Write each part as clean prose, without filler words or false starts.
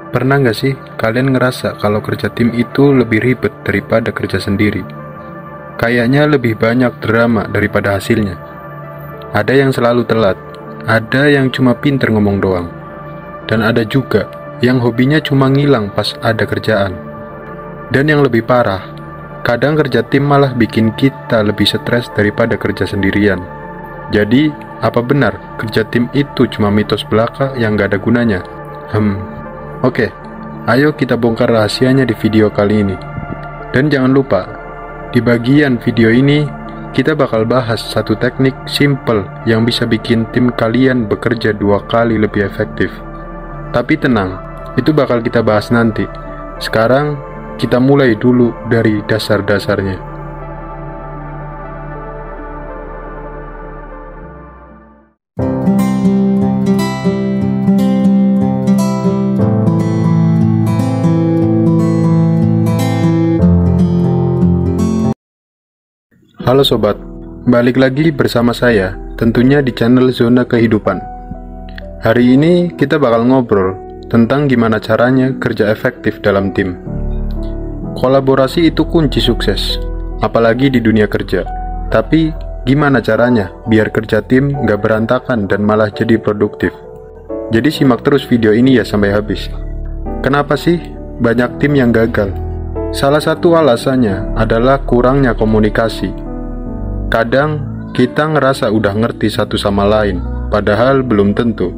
Pernah nggak sih kalian ngerasa kalau kerja tim itu lebih ribet daripada kerja sendiri? Kayaknya lebih banyak drama daripada hasilnya. Ada yang selalu telat, ada yang cuma pinter ngomong doang, dan ada juga yang hobinya cuma ngilang pas ada kerjaan. Dan yang lebih parah, kadang kerja tim malah bikin kita lebih stres daripada kerja sendirian. Jadi, apa benar kerja tim itu cuma mitos belaka yang gak ada gunanya? Oke, ayo kita bongkar rahasianya di video kali ini. Dan jangan lupa, di bagian video ini kita bakal bahas satu teknik simple yang bisa bikin tim kalian bekerja 2 kali lebih efektif. Tapi tenang, itu bakal kita bahas nanti. Sekarang kita mulai dulu dari dasar-dasarnya. Halo sobat, balik lagi bersama saya, tentunya di channel Zona Kehidupan. Hari ini kita bakal ngobrol tentang gimana caranya kerja efektif dalam tim. Kolaborasi itu kunci sukses, apalagi di dunia kerja. Tapi gimana caranya biar kerja tim gak berantakan dan malah jadi produktif? Jadi simak terus video ini ya sampai habis. Kenapa sih banyak tim yang gagal? Salah satu alasannya adalah kurangnya komunikasi. Kadang kita ngerasa udah ngerti satu sama lain, padahal belum tentu.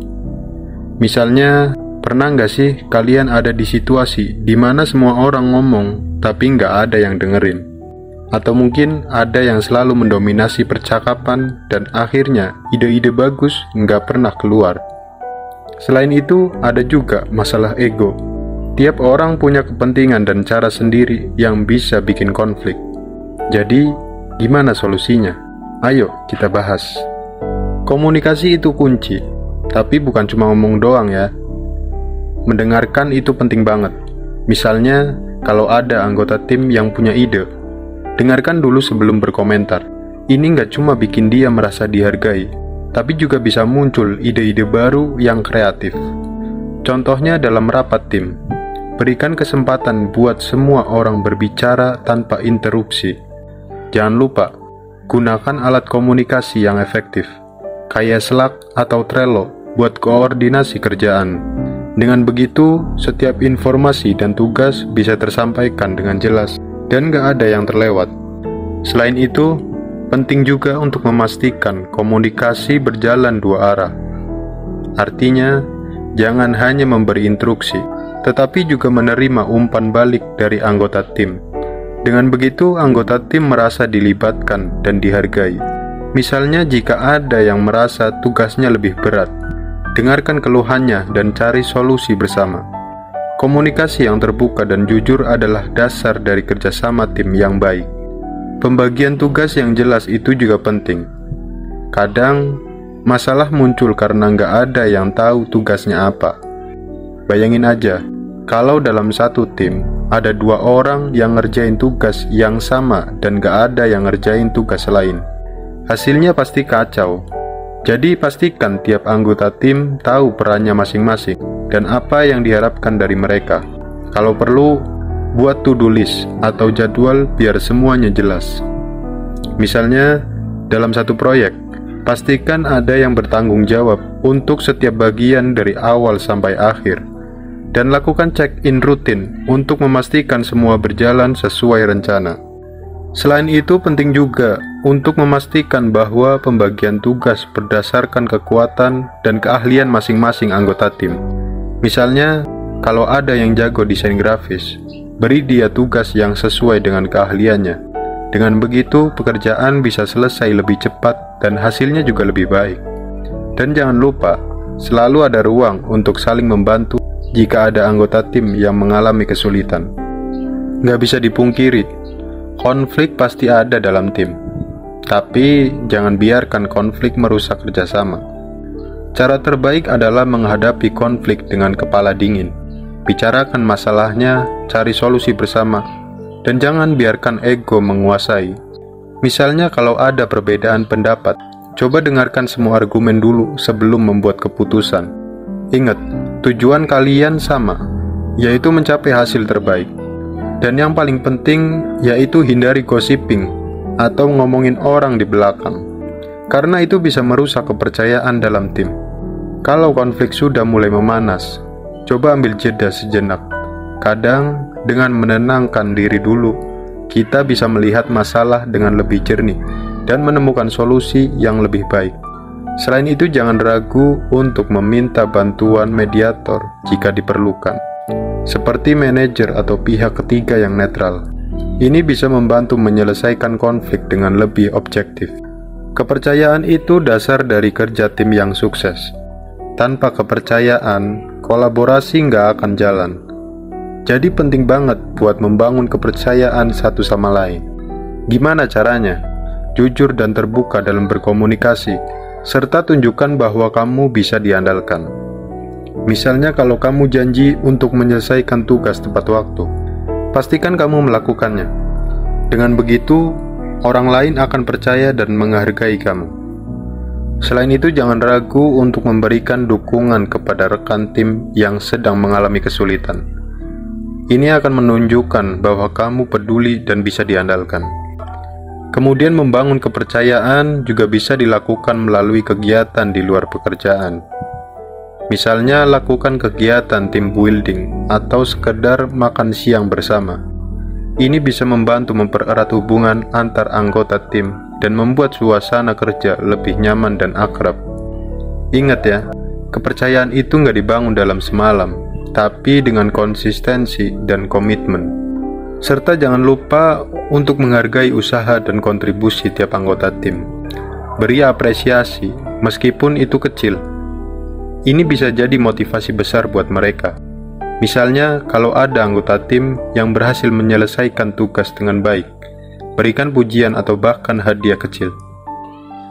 Misalnya, pernah nggak sih kalian ada di situasi di mana semua orang ngomong, tapi nggak ada yang dengerin? Atau mungkin ada yang selalu mendominasi percakapan dan akhirnya ide-ide bagus nggak pernah keluar. Selain itu, ada juga masalah ego. Tiap orang punya kepentingan dan cara sendiri yang bisa bikin konflik. Jadi, gimana solusinya? Ayo kita bahas. Komunikasi itu kunci, tapi bukan cuma ngomong doang ya. Mendengarkan itu penting banget. Misalnya, kalau ada anggota tim yang punya ide, dengarkan dulu sebelum berkomentar. Ini nggak cuma bikin dia merasa dihargai, tapi juga bisa muncul ide-ide baru yang kreatif. Contohnya dalam rapat tim, berikan kesempatan buat semua orang berbicara tanpa interupsi. Jangan lupa, gunakan alat komunikasi yang efektif, kayak Slack atau Trello buat koordinasi kerjaan. Dengan begitu, setiap informasi dan tugas bisa tersampaikan dengan jelas dan gak ada yang terlewat. Selain itu, penting juga untuk memastikan komunikasi berjalan 2 arah. Artinya, jangan hanya memberi instruksi, tetapi juga menerima umpan balik dari anggota tim. Dengan begitu, anggota tim merasa dilibatkan dan dihargai. Misalnya, jika ada yang merasa tugasnya lebih berat, dengarkan keluhannya dan cari solusi bersama. Komunikasi yang terbuka dan jujur adalah dasar dari kerjasama tim yang baik. Pembagian tugas yang jelas itu juga penting. Kadang, masalah muncul karena nggak ada yang tahu tugasnya apa. Bayangin aja, kalau dalam satu tim, ada 2 orang yang ngerjain tugas yang sama dan gak ada yang ngerjain tugas lain. Hasilnya pasti kacau. Jadi pastikan tiap anggota tim tahu perannya masing-masing dan apa yang diharapkan dari mereka. Kalau perlu, buat to-do list atau jadwal biar semuanya jelas. Misalnya, dalam satu proyek, pastikan ada yang bertanggung jawab untuk setiap bagian dari awal sampai akhir. Dan lakukan check-in rutin untuk memastikan semua berjalan sesuai rencana. Selain itu, penting juga untuk memastikan bahwa pembagian tugas berdasarkan kekuatan dan keahlian masing-masing anggota tim. Misalnya, kalau ada yang jago desain grafis, beri dia tugas yang sesuai dengan keahliannya. Dengan begitu, pekerjaan bisa selesai lebih cepat dan hasilnya juga lebih baik. Dan jangan lupa, selalu ada ruang untuk saling membantu jika ada anggota tim yang mengalami kesulitan. Nggak bisa dipungkiri, konflik pasti ada dalam tim. Tapi jangan biarkan konflik merusak kerjasama. Cara terbaik adalah menghadapi konflik dengan kepala dingin. Bicarakan masalahnya, cari solusi bersama, dan jangan biarkan ego menguasai. Misalnya kalau ada perbedaan pendapat, coba dengarkan semua argumen dulu sebelum membuat keputusan. Ingat, tujuan kalian sama, yaitu mencapai hasil terbaik. Dan yang paling penting, yaitu hindari gossiping atau ngomongin orang di belakang, karena itu bisa merusak kepercayaan dalam tim. Kalau konflik sudah mulai memanas, coba ambil jeda sejenak. Kadang, dengan menenangkan diri dulu, kita bisa melihat masalah dengan lebih jernih dan menemukan solusi yang lebih baik. Selain itu, jangan ragu untuk meminta bantuan mediator jika diperlukan, seperti manajer atau pihak ketiga yang netral. Ini bisa membantu menyelesaikan konflik dengan lebih objektif. Kepercayaan itu dasar dari kerja tim yang sukses. Tanpa kepercayaan, kolaborasi nggak akan jalan. Jadi penting banget buat membangun kepercayaan satu sama lain. Gimana caranya? Jujur dan terbuka dalam berkomunikasi, serta tunjukkan bahwa kamu bisa diandalkan. Misalnya kalau kamu janji untuk menyelesaikan tugas tepat waktu, pastikan kamu melakukannya. Dengan begitu, orang lain akan percaya dan menghargai kamu. Selain itu, jangan ragu untuk memberikan dukungan kepada rekan tim yang sedang mengalami kesulitan. Ini akan menunjukkan bahwa kamu peduli dan bisa diandalkan. Kemudian membangun kepercayaan juga bisa dilakukan melalui kegiatan di luar pekerjaan. Misalnya lakukan kegiatan team building atau sekedar makan siang bersama. Ini bisa membantu mempererat hubungan antar anggota tim dan membuat suasana kerja lebih nyaman dan akrab. Ingat ya, kepercayaan itu nggak dibangun dalam semalam, tapi dengan konsistensi dan komitmen. Serta jangan lupa untuk menghargai usaha dan kontribusi tiap anggota tim. Beri apresiasi, meskipun itu kecil. Ini bisa jadi motivasi besar buat mereka. Misalnya, kalau ada anggota tim yang berhasil menyelesaikan tugas dengan baik, berikan pujian atau bahkan hadiah kecil.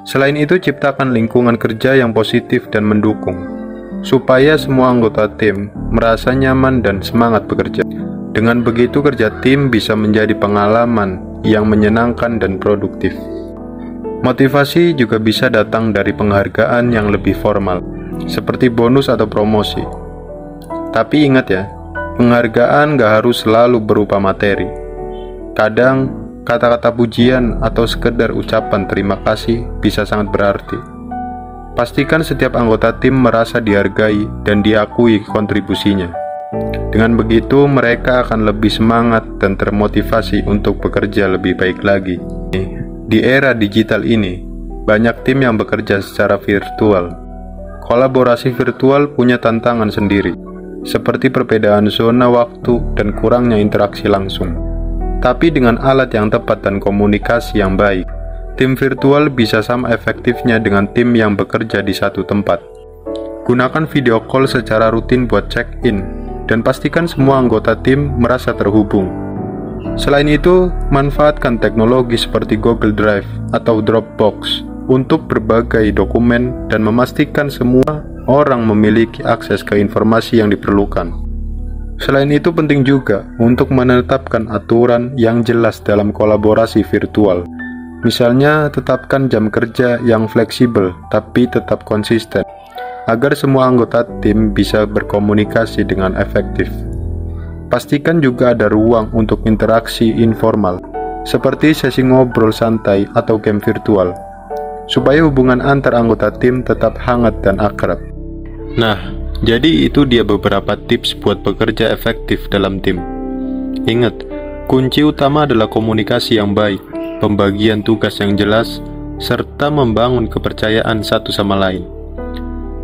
Selain itu, ciptakan lingkungan kerja yang positif dan mendukung, supaya semua anggota tim merasa nyaman dan semangat bekerja. Dengan begitu, kerja tim bisa menjadi pengalaman yang menyenangkan dan produktif. Motivasi juga bisa datang dari penghargaan yang lebih formal, seperti bonus atau promosi. Tapi ingat ya, penghargaan gak harus selalu berupa materi. Kadang, kata-kata pujian atau sekedar ucapan terima kasih bisa sangat berarti. Pastikan setiap anggota tim merasa dihargai dan diakui kontribusinya. Dengan begitu, mereka akan lebih semangat dan termotivasi untuk bekerja lebih baik lagi. Di era digital ini, banyak tim yang bekerja secara virtual. Kolaborasi virtual punya tantangan sendiri, seperti perbedaan zona waktu dan kurangnya interaksi langsung. Tapi dengan alat yang tepat dan komunikasi yang baik, tim virtual bisa sama efektifnya dengan tim yang bekerja di satu tempat. Gunakan video call secara rutin buat check-in, dan pastikan semua anggota tim merasa terhubung. Selain itu, manfaatkan teknologi seperti Google Drive atau Dropbox untuk berbagai dokumen dan memastikan semua orang memiliki akses ke informasi yang diperlukan. Selain itu, penting juga untuk menetapkan aturan yang jelas dalam kolaborasi virtual. Misalnya, tetapkan jam kerja yang fleksibel tapi tetap konsisten, agar semua anggota tim bisa berkomunikasi dengan efektif. Pastikan juga ada ruang untuk interaksi informal, seperti sesi ngobrol santai atau game virtual, supaya hubungan antar anggota tim tetap hangat dan akrab. Nah, jadi itu dia beberapa tips buat bekerja efektif dalam tim. Ingat, kunci utama adalah komunikasi yang baik, pembagian tugas yang jelas, serta membangun kepercayaan satu sama lain.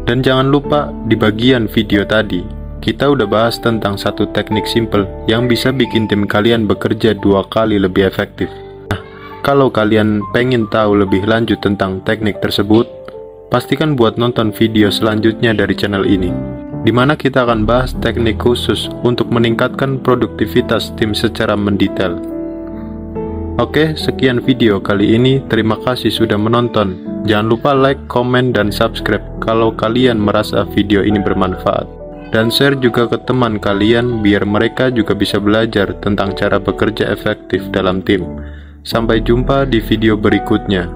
Dan jangan lupa, di bagian video tadi, kita udah bahas tentang satu teknik simple yang bisa bikin tim kalian bekerja 2 kali lebih efektif. Nah, kalau kalian pengen tahu lebih lanjut tentang teknik tersebut, pastikan buat nonton video selanjutnya dari channel ini, di mana kita akan bahas teknik khusus untuk meningkatkan produktivitas tim secara mendetail. Oke, sekian video kali ini. Terima kasih sudah menonton. Jangan lupa like, komen, dan subscribe kalau kalian merasa video ini bermanfaat. Dan share juga ke teman kalian biar mereka juga bisa belajar tentang cara bekerja efektif dalam tim. Sampai jumpa di video berikutnya.